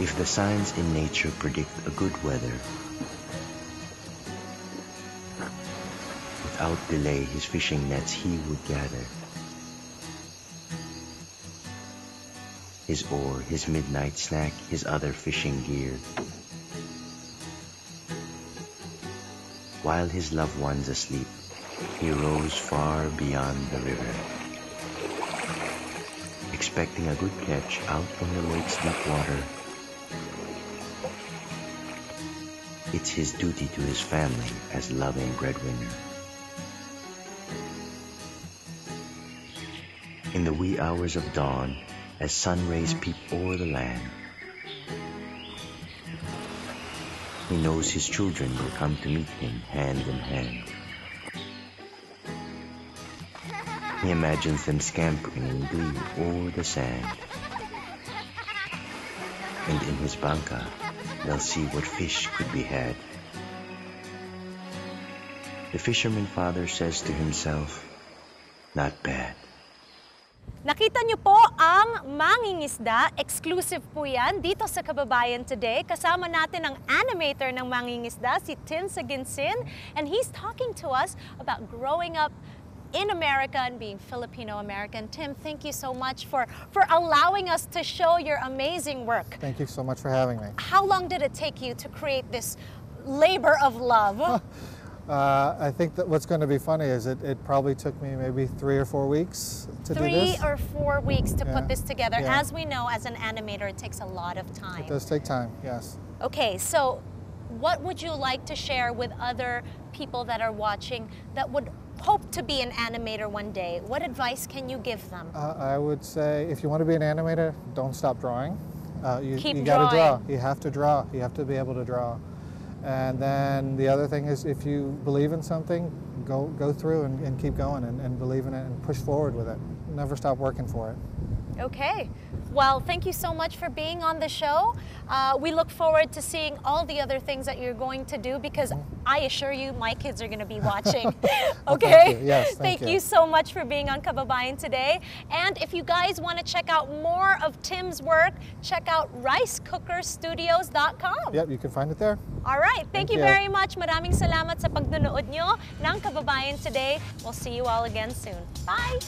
If the signs in nature predict a good weather, without delay his fishing nets he would gather. His oar, his midnight snack, his other fishing gear. While his loved ones asleep, he rows far beyond the river, expecting a good catch out from the lake's deep water. It's his duty to his family as loving breadwinner. In the wee hours of dawn, as sun rays peep o'er the land, he knows his children will come to meet him hand in hand. He imagines them scampering in glee o'er the sand, and in his bangka they'll see what fish could be had. The fisherman father says to himself, "Not bad." Nakita niyo po ang Mangingisda. Exclusive po yan dito sa Kababayan Today. Kasama natin ang animator ng Mangingisda, si Tin Saginsin. And he's talking to us about growing up in America and being Filipino-American. Tim, thank you so much for allowing us to show your amazing work. Thank you so much for having me. How long did it take you to create this labor of love? I think that what's going to be funny is it probably took me maybe 3 or 4 weeks to do this. 3 or 4 weeks to put this together. Yeah. As we know, as an animator, it takes a lot of time. It does take time, yes. Okay, so what would you like to share with other people that are watching that would hope to be an animator one day? What advice can you give them? I would say if you want to be an animator, don't stop drawing. You Keep got to draw. drawing. You have to draw. You have to be able to draw. And then the other thing is if you believe in something, go through and keep going and believe in it and push forward with it. Never stop working for it. Okay. Well, thank you so much for being on the show. We look forward to seeing all the other things that you're going to do because I assure you my kids are going to be watching. Okay? Thank you. Yes, thank you so much for being on Kababayan Today. And if you guys want to check out more of Tim's work, check out ricecookerstudios.com. Yep, you can find it there. All right. Thank you very much. Maraming salamat sa pagnunood nyo ng Kababayan Today. We'll see you all again soon. Bye!